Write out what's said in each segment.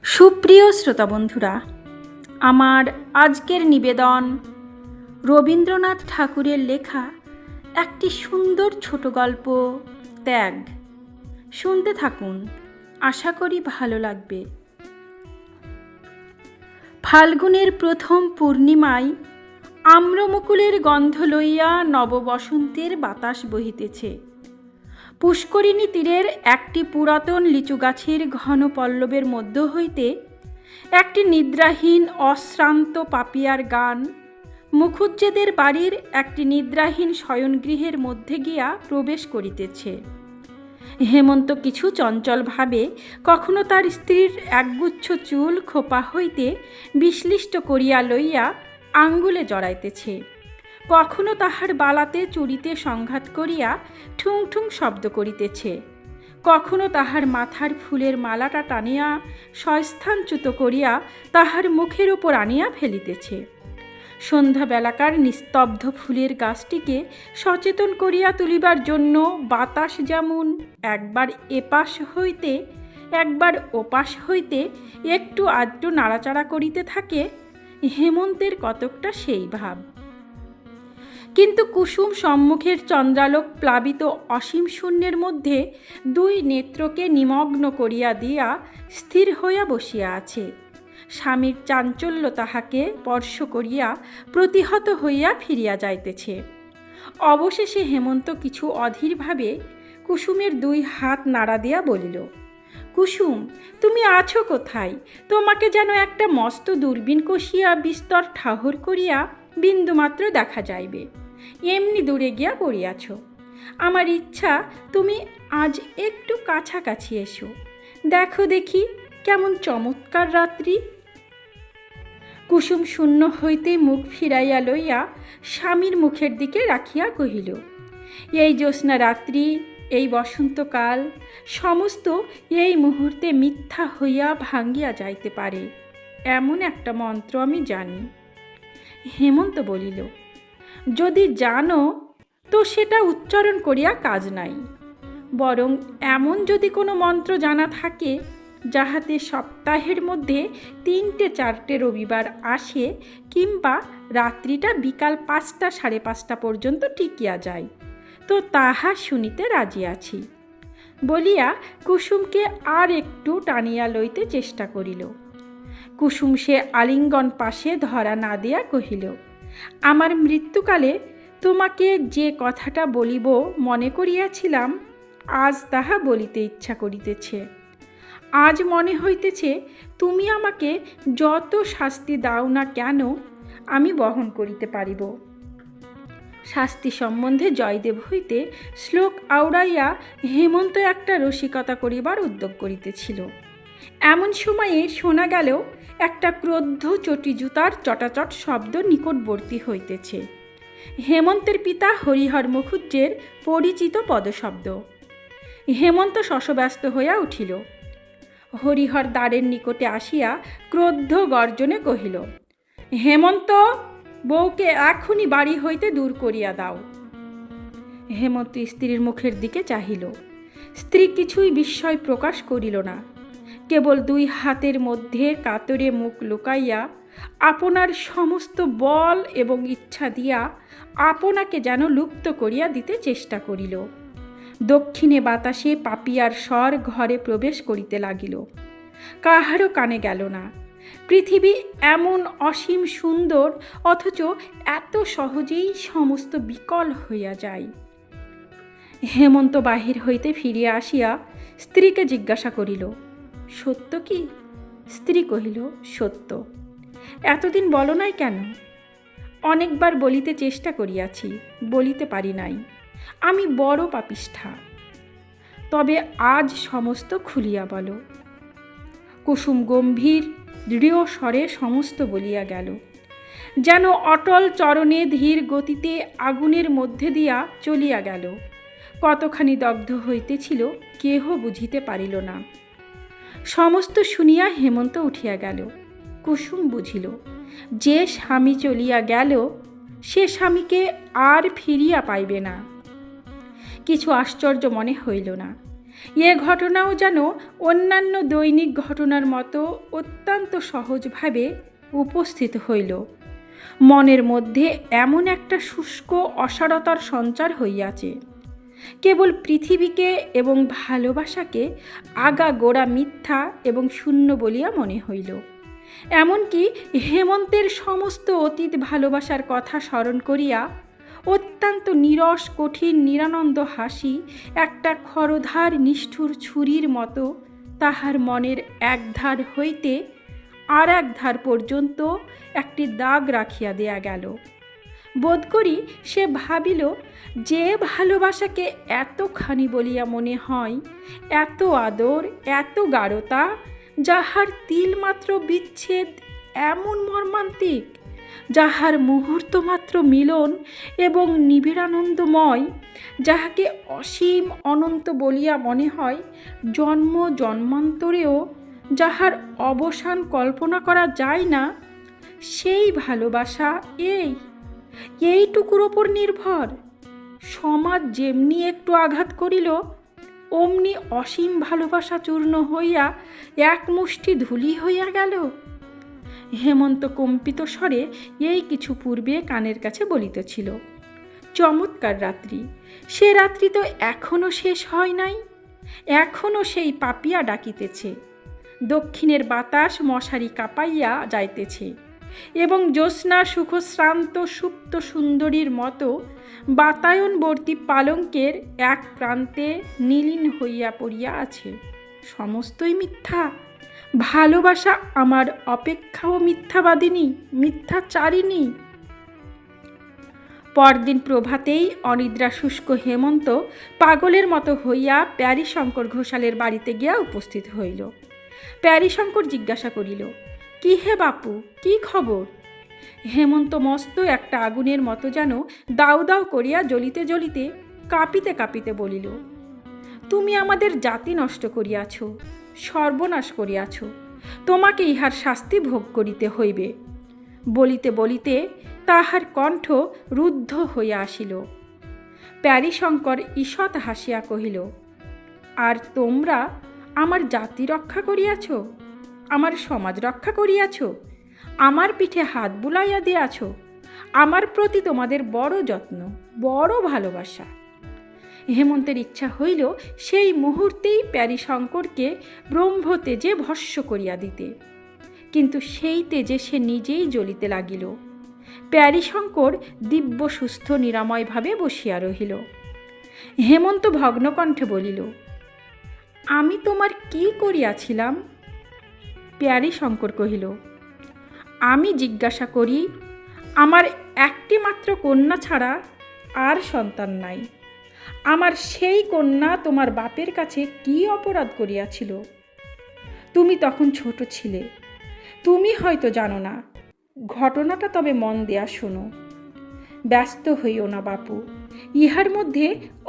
সুপ্রিয় শ্রোতা বন্ধুরা, আমার আজকের নিবেদন রবীন্দ্রনাথ ঠাকুরের লেখা একটি সুন্দর ছোট গল্প ত্যাগ। শুনতে থাকুন, আশা করি ভালো লাগবে। ফাল্গুনের প্রথম পূর্ণিমায় আম্রমুকুলের গন্ধ লইয়া নববসন্তের বাতাস বহিতেছে। পুষ্করিণী তীরের একটি পুরাতন লিচু গাছের ঘন পল্লবের মধ্য হইতে একটি নিদ্রাহীন অশ্রান্ত পাপিয়ার গান মুখুজ্জেদের বাড়ির একটি নিদ্রাহীন শয়নগৃহের মধ্যে গিয়া প্রবেশ করিতেছে। হেমন্ত কিছু চঞ্চলভাবে কখনো তার স্ত্রীর একগুচ্ছ চুল খোপা হইতে বিশ্লিষ্ট করিয়া লইয়া আঙ্গুলে জড়াইতেছে, কখনো তাহার বালাতে চুড়িতে সংঘাত করিয়া ঠুং ঠুং শব্দ করিতেছে, কখনো তাহার মাথার ফুলের মালাটা টানিয়া স্বস্থানচ্যুত করিয়া তাহার মুখের উপর আনিয়া ফেলিতেছে। সন্ধ্যাবেলাকার নিস্তব্ধ ফুলের গাছটিকে সচেতন করিয়া তুলিবার জন্য বাতাস যেমন একবার এপাশ হইতে একবার ওপাশ হইতে একটু আধটু নাড়াচাড়া করিতে থাকে, হেমন্তের কতকটা সেই ভাব। কিন্তু কুসুম সম্মুখের চন্দ্রালোক প্লাবিত অসীম শূন্যের মধ্যে দুই নেত্রকে নিমগ্ন করিয়া দিয়া স্থির হইয়া বসিয়া আছে। স্বামীর চাঞ্চল্য তাহাকে স্পর্শ করিয়া প্রতিহত হইয়া ফিরিয়া যাইতেছে। অবশেষে হেমন্ত কিছু অধীরভাবে কুসুমের দুই হাত নাড়া দিয়া বলিল, কুসুম, তুমি আছো কোথায়? তোমাকে যেন একটা মস্ত দূরবীন কষিয়া বিস্তর ঠাহর করিয়া বিন্দুমাত্র দেখা যাইবে, এমনি দূরে গিয়া পড়িয়াছ। আমার ইচ্ছা তুমি আজ একটু কাছাকাছি এসো, দেখো দেখি কেমন চমৎকার রাত্রি। কুসুম শূন্য হইতে মুখ ফিরাইয়া লইয়া স্বামীর মুখের দিকে রাখিয়া কহিল, এই জ্যোৎস্না রাত্রি, এই বসন্তকাল সমস্ত এই মুহূর্তে মিথ্যা হইয়া ভাঙ্গিয়া যাইতে পারে, এমন একটা মন্ত্র আমি জানি। হেমন্ত বলিল, যদি জানো তো সেটা উচ্চারণ করিয়া কাজ নাই, বরং এমন যদি কোনো মন্ত্র জানা থাকে যাহাতে সপ্তাহের মধ্যে 3-4 রবিবার আসে, কিংবা রাত্রিটা বিকাল 5টা 5:30 পর্যন্ত টিকিয়া যায়, তো তাহা শুনিতে রাজি আছি বলিয়া কুসুমকে আর একটু টানিয়া লইতে চেষ্টা করিল। কুসুম সে আলিঙ্গন পাশে ধরা না দিয়া কহিল, আমার মৃত্যুকালে তোমাকে যে কথাটা বলিব মনে করিয়াছিলাম, আজ তাহা বলিতে ইচ্ছা করিতেছে। আজ মনে হইতেছে তুমি আমাকে যত শাস্তি দাও না কেন আমি বহন করিতে পারিব। শাস্তি সম্বন্ধে জয়দেব হইতে শ্লোক আওড়াইয়া হেমন্ত একটা রসিকতা করিবার উদ্যোগ করিতেছিল। এমন সময়ে শোনা গেল একটা ক্রোদ্ধ চটি জুতার চটাচট শব্দ নিকটবর্তী হইতেছে। হেমন্তের পিতা হরিহর মুখুজ্জের পরিচিত পদশব্দ। হেমন্ত শশব্যস্ত হইয়া উঠিল। হরিহর দ্বারের নিকটে আসিয়া ক্রোদ্ধ গর্জনে কহিল, হেমন্ত, বউকে এখনই বাড়ি হইতে দূর করিয়া দাও। হেমন্ত স্ত্রীর মুখের দিকে চাহিল। স্ত্রী কিছুই বিস্ময় প্রকাশ করিল না, কেবল দুই হাতের মধ্যে কাতরে মুখ লুকাইয়া আপনার সমস্ত বল এবং ইচ্ছা দিয়া আপনাকে যেন লুপ্ত করিয়া দিতে চেষ্টা করিল। দক্ষিণে বাতাসে পাপিয়ার স্বর ঘরে প্রবেশ করিতে লাগিল। কাহারও কানে গেল না। পৃথিবী এমন অসীম সুন্দর, অথচ এত সহজেই সমস্ত বিকল হইয়া যায়। হেমন্ত বাহির হইতে ফিরিয়া আসিয়া স্ত্রীকে জিজ্ঞাসা করিল, সত্য কি? স্ত্রী কহিল, সত্য। এতদিন বলো নাই কেন? অনেকবার বলিতে চেষ্টা করিয়াছি, বলিতে পারি নাই। আমি বড় পাপিষ্ঠা। তবে আজ সমস্ত খুলিয়া বলো। কুসুম গম্ভীর দৃঢ় স্বরে সমস্ত বলিয়া গেল, যেন অটল চরণে ধীর গতিতে আগুনের মধ্যে দিয়া চলিয়া গেল। কতখানি দগ্ধ হইতেছিল কেহ বুঝিতে পারিল না। সমস্ত শুনিয়া হেমন্ত উঠিয়া গেল। কুসুম বুঝিল, যে স্বামী চলিয়া গেল সে স্বামীকে আর ফিরিয়া পাইবে না। কিছু আশ্চর্য মনে হইল না। এ ঘটনাও যেন অন্যান্য দৈনিক ঘটনার মতো অত্যন্ত সহজভাবে উপস্থিত হইল। মনের মধ্যে এমন একটা শুষ্ক অসারতার সঞ্চার হইয়াছে, কেবল পৃথিবীকে এবং ভালোবাসাকে আগাগোড়া মিথ্যা এবং শূন্য বলিয়া মনে হইল। এমনকি হেমন্তের সমস্ত অতীত ভালোবাসার কথা স্মরণ করিয়া অত্যন্ত নীরস কঠিন নিরানন্দ হাসি একটা খরধার নিষ্ঠুর ছুরির মতো তাহার মনের এক ধার হইতে আর এক ধার পর্যন্ত একটি দাগ রাখিয়া দেয়া গেল। বোধ করি সে ভাবিল, যে ভালোবাসাকে এতখানি বলিয়া মনে হয়, এত আদর, এত গাঢ়তা, যাহার তিলমাত্র বিচ্ছেদ এমন মর্মান্তিক, যাহার মুহূর্তমাত্র মিলন এবং নিবিড়ানন্দময়, যাহাকে অসীম অনন্ত বলিয়া মনে হয়, জন্ম জন্মান্তরেও যাহার অবসান কল্পনা করা যায় না, সেই ভালোবাসা এইটুকুর ওপর নির্ভর। সমাজ যেমনি একটু আঘাত করিল, অমনি অসীম ভালোবাসা চূর্ণ হইয়া এক মুষ্টি ধুলি হইয়া গেল। হেমন্ত কম্পিত স্বরে এই কিছু পূর্বে কানের কাছে বলিতেছিল, চমৎকার রাত্রি, সে রাত্রি তো এখনো শেষ হয় নাই, এখনো সেই পাপিয়া ডাকিতেছে, দক্ষিণের বাতাস মশারি কাঁপাইয়া যাইতেছে এবং জ্যোৎস্না সুখশ্রান্ত সুপ্ত সুন্দরীর মতো বাতায়নবর্তী পালঙ্কের এক প্রান্তে নীলিন হইয়া পড়িয়া আছে। সমস্তই মিথ্যা। ভালোবাসা আমার অপেক্ষাও মিথ্যাবাদিনী, মিথ্যাচারিণী। পরদিন প্রভাতেই অনিদ্রা শুষ্ক হেমন্ত পাগলের মতো হইয়া প্যারীশঙ্কর ঘোষালের বাড়িতে গিয়া উপস্থিত হইল। প্যারীশঙ্কর জিজ্ঞাসা করিল, কি হে বাপু, কি খবর? হেমন্ত মস্ত একটা আগুনের মতো যেন দাউ দাউ করিয়া জ্বলিতে জ্বলিতে কাঁপিতে কাঁপিতে বলিল, তুমি আমাদের জাতি নষ্ট করিয়াছ, সর্বনাশ করিয়াছ, তোমাকে ইহার শাস্তি ভোগ করিতে হইবে। বলিতে বলিতে তাহার কণ্ঠ রুদ্ধ হইয়া আসিল। প্যারীশঙ্কর ঈষৎ হাসিয়া কহিল, আর তোমরা আমার জাতি রক্ষা করিয়াছ, আমার সমাজ রক্ষা করিয়াছ, আমার পিঠে হাত বুলাইয়া দিয়াছ, আমার প্রতি তোমাদের বড় যত্ন, বড় ভালোবাসা। হেমন্তের ইচ্ছা হইল সেই মুহূর্তেই প্যারীশঙ্করকে ব্রহ্মতেজে ভস্ম করিয়া দিতে, কিন্তু সেই তেজে সে নিজেই জ্বলিতে লাগিল। প্যারীশঙ্কর দিব্য সুস্থ নিরাময়ভাবে বসিয়া রহিল। হেমন্ত ভগ্নকণ্ঠে বলিল, আমি তোমার কি করিয়াছিলাম? প্যারীশঙ্কর কহিল, আমি জিজ্ঞাসা করি, আমার একটি মাত্র কন্যা ছাড়া আর সন্তান নাই। আমার সেই কন্যা তোমার বাপের কাছে কি অপরাধ করিয়াছিল? তুমি তখন ছোট ছিলে, তুমি হয়তো জানো না। ঘটনাটা তবে মন দেয়া শোনো। ব্যস্ত হইও না বাপু, ইহার মধ্যে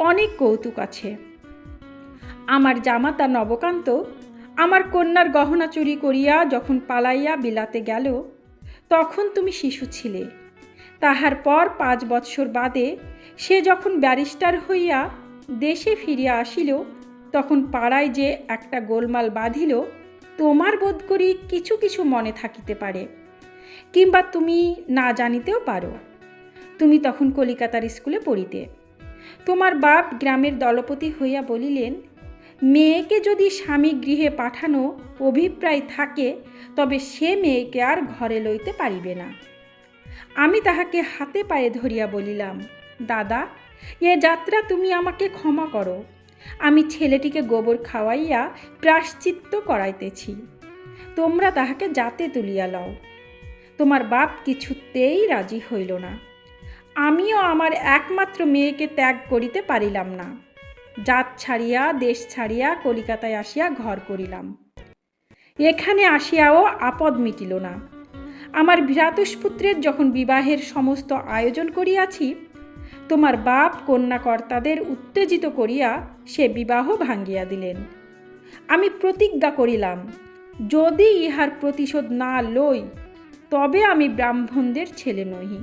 অনেক কৌতুক আছে। আমার জামাতা নবকান্ত আমার কন্যার গহনা চুরি করিয়া যখন পালাইয়া বিলাতে গেল, তখন তুমি শিশু ছিলে। তাহার পর 5 বৎসর বাদে সে যখন ব্যারিস্টার হইয়া দেশে ফিরিয়া আসিল, তখন পাড়ায় যে একটা গোলমাল বাঁধিল, তোমার বোধ করি কিছু কিছু মনে থাকিতে পারে, কিংবা তুমি না জানিতেও পারো। তুমি তখন কলিকাতার স্কুলে পড়িতে। তোমার বাপ গ্রামের দলপতি হইয়া বলিলেন, মেয়েকে যদি স্বামী গৃহে পাঠানো অভিপ্রায় থাকে, তবে সে মেয়েকে আর ঘরে লইতে পারিবে না। আমি তাহাকে হাতে পায়ে ধরিয়া বলিলাম, দাদা, এ যাত্রা তুমি আমাকে ক্ষমা করো, আমি ছেলেটিকে গোবর খাওয়াইয়া প্রায়শ্চিত্ত করাইতেছি, তোমরা তাহাকে জাতে তুলিয়া লও। তোমার বাপ কিছুতেই রাজি হইল না। আমিও আমার একমাত্র মেয়েকে ত্যাগ করিতে পারিলাম না। জাত ছাড়িয়া দেশ ছাড়িয়া কলিকাতায় আসিয়া ঘর করিলাম। এখানে আসিয়াও আপদ মিটিল না। আমার ভ্রাতুষ্পুত্রের যখন বিবাহের সমস্ত আয়োজন করিয়াছি, তোমার বাপ কন্যাকর্তাদের উত্তেজিত করিয়া সে বিবাহ ভাঙ্গিয়া দিলেন। আমি প্রতিজ্ঞা করিলাম, যদি ইহার প্রতিশোধ না লই, তবে আমি ব্রাহ্মণদের ছেলে নহি।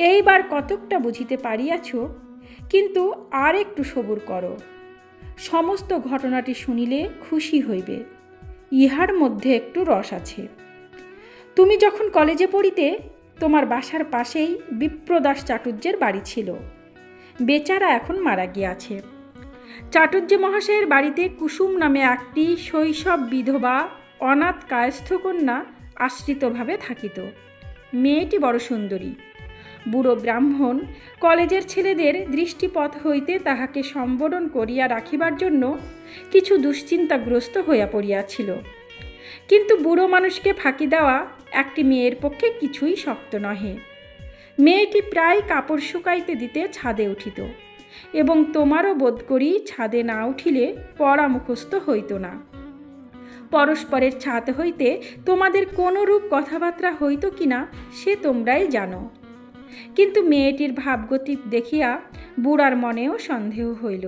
এইবার কতকটা বুঝিতে পারিয়াছ, কিন্তু আর একটু সবুর করো। সমস্ত ঘটনাটি শুনিলে খুশি হইবে, ইহার মধ্যে একটু রস আছে। তুমি যখন কলেজে পড়িতে তোমার বাসার পাশেই বিপ্রদাস চাটুর্যের বাড়ি ছিল। বেচারা এখন মারা গিয়াছে। চাটুর্য মহাশয়ের বাড়িতে কুসুম নামে একটি শৈশব বিধবা অনাথ কায়স্থ কন্যা আশ্রিতভাবে থাকিত। মেয়েটি বড় সুন্দরী। বুড়ো ব্রাহ্মণ কলেজের ছেলেদের দৃষ্টিপথ হইতে তাহাকে সম্বোধন করিয়া রাখিবার জন্য কিছু দুশ্চিন্তাগ্রস্ত হইয়া পড়িয়াছিল। কিন্তু বুড়ো মানুষকে ফাঁকি দেওয়া একটি মেয়ের পক্ষে কিছুই শক্ত নহে। মেয়েটি প্রায় কাপড় শুকাইতে দিতে ছাদে উঠিত, এবং তোমারও বোধ করি ছাদে না উঠিলে পড়া মুখস্থ হইত না। পরস্পরের ছাদ হইতে তোমাদের কোনরূপ কথাবার্তা হইত কিনা সে তোমরাই জানো। কিন্তু মেয়েটির ভাবগতি দেখিয়া বুড়ার মনেও সন্দেহ হইল,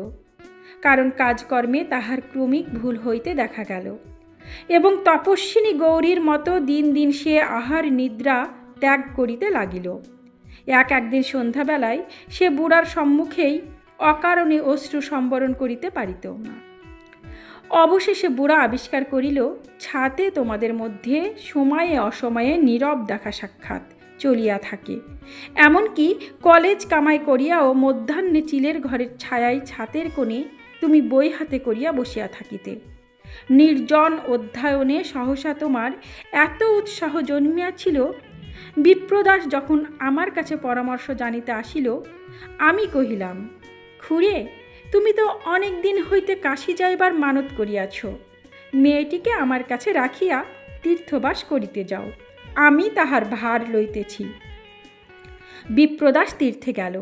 কারণ কাজকর্মে তাহার ক্রমিক ভুল হইতে দেখা গেল, এবং তপস্বিনী গৌরীর মতো দিন দিন সে আহার নিদ্রা ত্যাগ করিতে লাগিল। একদিন সন্ধ্যাবেলায় সে বুড়ার সম্মুখেই অকারণে অশ্রু সম্বরণ করিতে পারিত না। অবশেষে বুড়া আবিষ্কার করিল ছাতে তোমাদের মধ্যে সময়ে অসময়ে নীরব দেখা সাক্ষাৎ চলিয়া থাকে। এমনকি কলেজ কামাই করিয়াও মধ্যাহ্নে চিলের ঘরের ছায়ায় ছাতের কোণে তুমি বই হাতে করিয়া বসিয়া থাকিতে। নির্জন অধ্যয়নে সহসা তোমার এত উৎসাহ জন্মিয়াছিল। বিপ্রদাস যখন আমার কাছে পরামর্শ জানিতে আসিল, আমি কহিলাম, খুড়ে, তুমি তো অনেক দিন হইতে কাশী যাইবার মানত করিয়াছ। মেয়েটিকে আমার কাছে রাখিয়া তীর্থবাস করিতে যাও, আমি তাহার ভার লইতেছি। বিপ্রদাস তীর্থে গেল।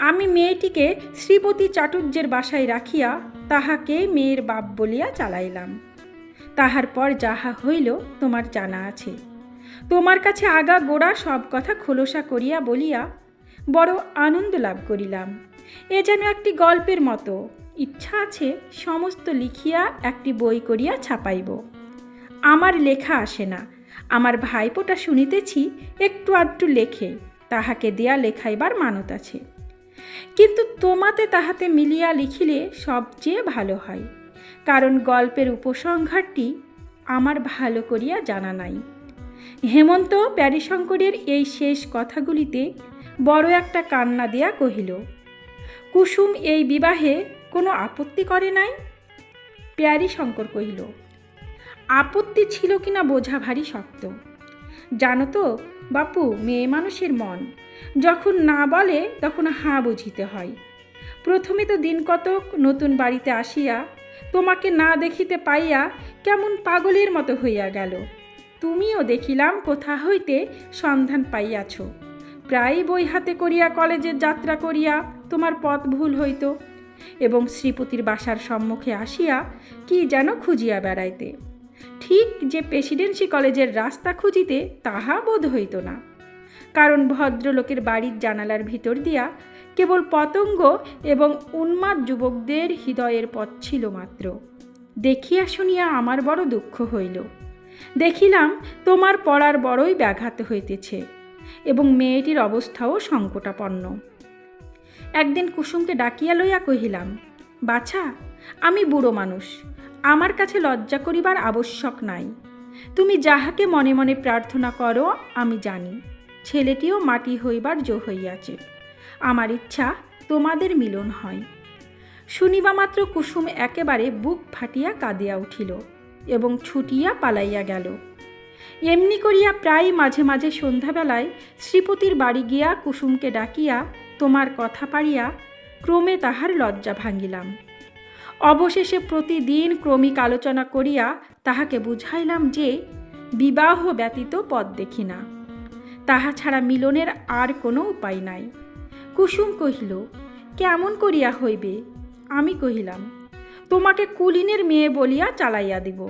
আমি মেয়েটিকে শ্রীপতি চাটুর্যের বাসায় রাখিয়া তাহাকে মেয়ের বাপ বলিয়া চালাইলাম। তাহার পর যাহা হইল তোমার জানা আছে। তোমার কাছে আগা গোড়া সব কথা খোলসা করিয়া বলিয়া বড় আনন্দ লাভ করিলাম। এ যেন একটি গল্পের মতো। ইচ্ছা আছে সমস্ত লিখিয়া একটি বই করিয়া ছাপাইব। আমার লেখা আসে না, আমার ভাইপোটা শুনিতেছি একটু আধটু লেখে, তাহাকে দেয়া লেখাইবার মানত আছে। কিন্তু তোমাতে তাহাতে মিলিয়া লিখিলে সবচেয়ে ভালো হয়, কারণ গল্পের উপসংহারটি আমার ভালো করিয়া জানা নাই। হেমন্ত প্যারীশঙ্করের এই শেষ কথাগুলিতে বড় একটা কান্না দিয়া কহিল, কুসুম এই বিবাহে কোনো আপত্তি করে নাই? প্যারীশঙ্কর কহিল, আপত্তি ছিল কিনা বোঝা ভারী শক্ত। জানো তো বাপু, মেয়ে মানুষের মন যখন না বলে তখন হাঁ বুঝিতে হয়। প্রথমে তো দিন কতক নতুন বাড়িতে আসিয়া তোমাকে না দেখিতে পাইয়া কেমন পাগলের মতো হইয়া গেল। তুমিও দেখিলাম কোথা হইতে সন্ধান পাইয়াছ। প্রায় বই হাতে করিয়া কলেজের যাত্রা করিয়া তোমার পথ ভুল হইত, এবং শ্রীপতির বাসার সম্মুখে আসিয়া কি যেন খুঁজিয়া বেড়াইতে। ঠিক যে প্রেসিডেন্সি কলেজের রাস্তা খুঁজিতে তাহা বোধ হইত না, কারণ ভদ্রলোকের বাড়ির জানালার ভিতর দিয়া কেবল পতঙ্গ এবং উন্মাদ যুবকদের হৃদয়ের পথ ছিল মাত্র। দেখিয়া শুনিয়া আমার বড় দুঃখ হইল। দেখিলাম তোমার পড়ার বড়ই ব্যাঘাত হইতেছে, এবং মেয়েটির অবস্থাও সংকটাপন্ন। একদিন কুসুমকে ডাকিয়া লইয়া কহিলাম, বাছা, আমি বুড়ো মানুষ, আমার কাছে লজ্জা করিবার আবশ্যক নাই। তুমি যাহাকে মনে মনে প্রার্থনা করো আমি জানি। ছেলেটিও মাটি হইবার জো হইয়াছে। আমার ইচ্ছা তোমাদের মিলন হয়। শুনিবা মাত্র কুসুম একেবারে বুক ফাটিয়া কাঁদিয়া উঠিল এবং ছুটিয়া পালাইয়া গেল। এমনি করিয়া প্রায় মাঝে মাঝে সন্ধ্যাবেলায় শ্রীপতির বাড়ি গিয়া কুসুমকে ডাকিয়া তোমার কথা পাড়িয়া ক্রমে তাহার লজ্জা ভাঙিলাম। অবশেষে প্রতিদিন ক্রমিক আলোচনা করিয়া তাহাকে বুঝাইলাম যে বিবাহ ব্যতীত পথ দেখি না, তাহা ছাড়া মিলনের আর কোনো উপায় নাই। কুসুম কহিল, কেমন করিয়া হইবে? আমি কহিলাম, তোমাকে কুলীনের মেয়ে বলিয়া চালাইয়া দিব।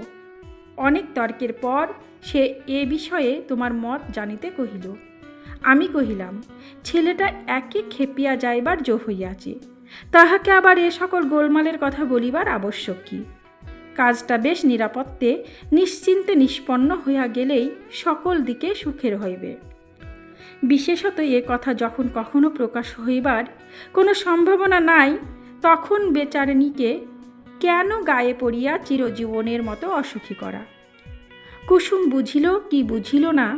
অনেক তর্কের পর সে এ বিষয়ে তোমার মত জানিতে কহিল। আমি কহিলাম, ছেলেটা একে খেপিয়া যাইবার জো হইয়াছে, তাহাকে আবার এ সকল গোলমালের কথা বলিবার আবশ্যক কি? কাজটা বেশ নিরাপত্তে নিশ্চিন্তে নিষ্পন্ন হইয়া গেলেই সকল দিকে সুখের হইবে। বিশেষত এ কথা যখন কখনো প্রকাশ হইবার কোনো সম্ভাবনা নাই, তখন বেচারিণীকে কেন গায়ে পড়িয়া চিরজীবনের মতো অসুখী করা? কুসুম বুঝিল কি বুঝিল না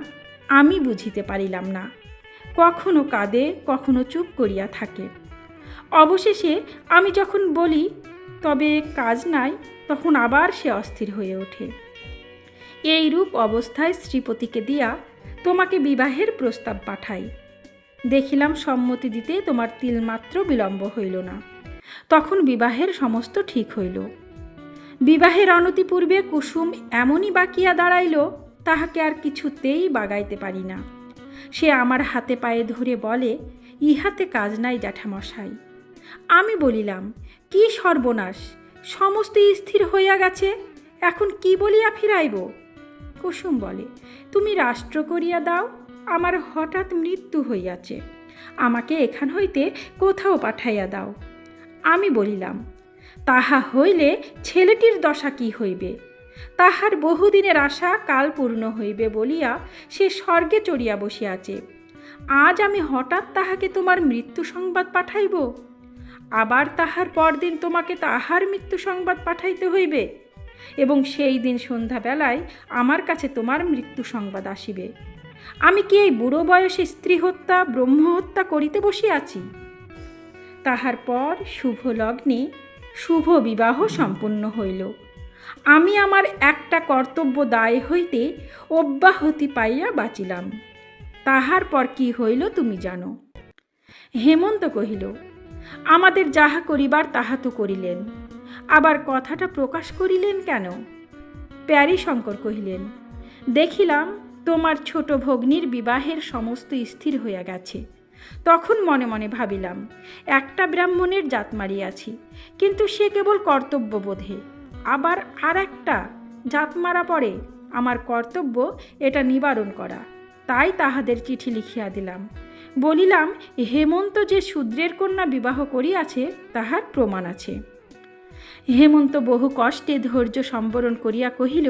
আমি বুঝিতে পারিলাম না। কখনো কাঁদে, কখনো চুপ করিয়া থাকে। অবশেষে আমি যখন বলি তবে কাজ নাই, তখন আবার সে অস্থির হয়ে ওঠে। এইরূপ অবস্থায় শ্রীপতিকে দিয়া তোমাকে বিবাহের প্রস্তাব পাঠাই। দেখিলাম সম্মতি দিতে তোমার তিলমাত্র বিলম্ব হইল না। তখন বিবাহের সমস্ত ঠিক হইল। বিবাহের অনতিপূর্বে কুসুম এমনই বাকিয়া দাঁড়াইল, তাহাকে আর কিছুতেই বাগাইতে পারি না। সে আমার হাতে পায়ে ধরে বলে, ইহাতে কাজ নাই জ্যাঠামশাই। আমি বলিলাম, কি সর্বনাশ, সমস্ত স্থির হইয়া গেছে, এখন কি বলিয়া ফিরাইব? কুসুম বলে, তুমি রাষ্ট্র করিয়া দাও, আমার হঠাৎ মৃত্যু হইয়াছে, আমাকে এখান হইতে কোথাও পাঠাইয়া দাও। আমি বলিলাম, তাহা হইলে ছেলেটির দশা কি হইবে? তাহার বহুদিনের আশা কাল পূর্ণ হইবে বলিয়া সে স্বর্গে চড়িয়া বসিয়াছে। আজ আমি হঠাৎ তাহাকে তোমার মৃত্যু সংবাদ পাঠাইব, আবার তাহার পরদিন তোমাকে তাহার মৃত্যু সংবাদ পাঠাইতে হইবে, এবং সেই দিন সন্ধ্যাবেলায় আমার কাছে তোমার মৃত্যু সংবাদ আসিবে। আমি কি এই বুড়ো বয়সে স্ত্রী হত্যা ব্রহ্মহত্যা করিতে বসিয়াছি? তাহার পর শুভ লগ্নে শুভ বিবাহ সম্পন্ন হইল। আমি আমার একটা কর্তব্য দায় হইতে অব্যাহতি পাইয়া বাঁচিলাম। তাহার পর কি হইল তুমি জানো। হেমন্ত কহিল, আমাদের যাহা করিবার তাহা তো করিলেন, আবার কথাটা প্রকাশ করিলেন কেন? প্যারীশঙ্কর কহিলেন, দেখিলাম তোমার ছোট ভগ্নীর বিবাহের সমস্ত স্থির হইয়া গেছে। তখন মনে মনে ভাবিলাম, একটা ব্রাহ্মণের জাত মারিয়াছি, কিন্তু সে কেবল কর্তব্যবোধে, আবার আর একটা জাত মারা পড়ে। আমার কর্তব্য এটা নিবারণ করা, তাই তাহাদের চিঠি লিখিয়া দিলাম। বলিলাম, হেমন্ত যে শূদ্রের কন্যা বিবাহ করিয়াছে তাহার প্রমাণ আছে। হেমন্ত বহু কষ্টে ধৈর্য সম্বরণ করিয়া কহিল,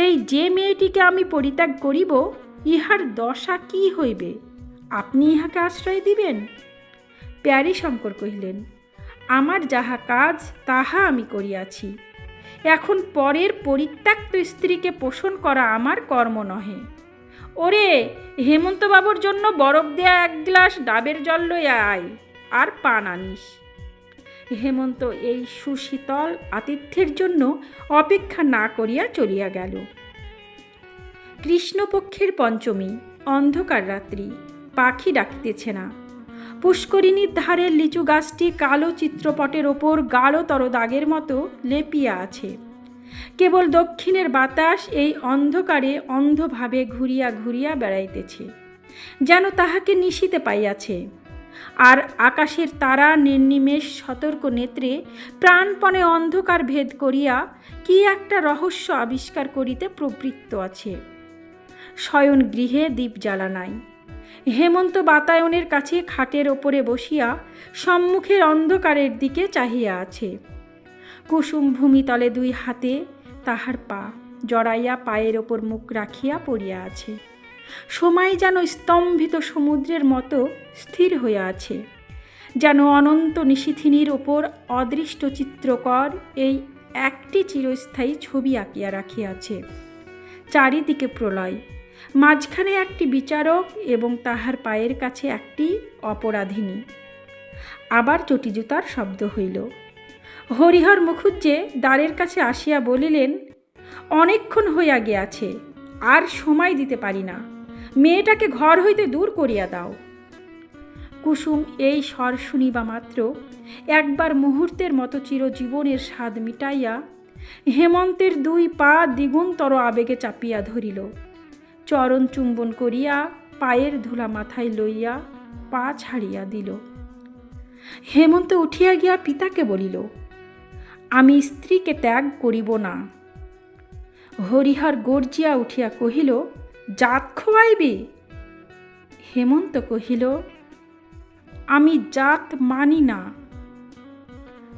এই যে মেয়েটিকে আমি পরিত্যাগ করিব, ইহার দশা কি হইবে? আপনি ইহাকে আশ্রয় দিবেন? প্যারীশঙ্কর কহিলেন, আমার যাহা কাজ তাহা আমি করিয়াছি, এখন পরের পরিত্যক্ত স্ত্রীকে পোষণ করা আমার কর্ম নহে। ওরে, হেমন্তবাবুর জন্য বরফ দেয়া এক গ্লাস ডাবের জল লইয়া আয়, আর পান আনিস। হেমন্ত এই সুশীতল আতিথ্যের জন্য অপেক্ষা না করিয়া চলিয়া গেল। কৃষ্ণপক্ষের পঞ্চমী, অন্ধকার রাত্রি, পাখি ডাকিতেছে না। পুষ্করিণীর ধারের লিচু গাছটি কালো চিত্রপটের ওপর গাঢ়তর দাগের মতো লেপিয়া আছে। কেবল দক্ষিণের বাতাস এই অন্ধকারে অন্ধভাবে ঘুরিয়া ঘুরিয়া বেড়াইতেছে, যেন তাহাকে নিশিতে পাইয়াছে। আর আকাশের তারা নির্নিমেষ সতর্ক নেত্রে প্রাণপণে অন্ধকার ভেদ করিয়া কি একটা রহস্য আবিষ্কার করিতে প্রবৃত্ত আছে। শয়ন গৃহে দীপ জ্বালা নাই। হেমন্ত বাতায়নের কাছে খাটের ওপরে বসিয়া সম্মুখের অন্ধকারের দিকে চাহিয়া আছে। কুসুম ভূমিতলে দুই হাতে তাহার পা জড়াইয়া পায়ের ওপর মুখ রাখিয়া পড়িয়া আছে। সময় যেন স্তম্ভিত সমুদ্রের মতো স্থির হইয়া আছে, যেন অনন্ত নিশীথিনীর ওপর অদৃষ্ট চিত্রকর এই একটি চিরস্থায়ী ছবি আঁকিয়া রাখিয়াছে। চারিদিকে প্রলয়, মাঝখানে একটি বিচারক এবং তাহার পায়ের কাছে একটি অপরাধিনী। আবার চটিজুতার শব্দ হইল। হরিহর মুখুজ্জে দ্বারের কাছে আসিয়া বলিলেন, অনেকক্ষণ হইয়া গিয়াছে, আর সময় দিতে পারি না, মেয়েটাকে ঘর হইতে দূর করিয়া দাও। কুসুম এই স্বর শুনিবা মাত্র একবার মুহূর্তের মতো চিরজীবনের স্বাদ মিটাইয়া হেমন্তের দুই পা দ্বিগুণতর আবেগে চাপিয়া ধরিল। চরণ চুম্বন করিয়া পায়ের ধুলা মাথায় লইয়া পা ছাড়িয়া দিল। হেমন্ত উঠিয়া গিয়া পিতাকে বলিল, আমি স্ত্রীকে ত্যাগ করিব না। হরিহর গর্জিয়া উঠিয়া কহিল, জাত খোয়াইবি? হেমন্ত কহিল, আমি জাত মানি না,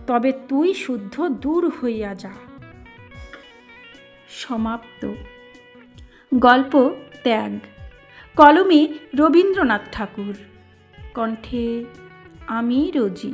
তবে তুই শুদ্ধ দূর হইয়া যা। সমাপ্ত। গল্প ত্যাগ। কলমে রবীন্দ্রনাথ ঠাকুর, কণ্ঠে আমি রোজি।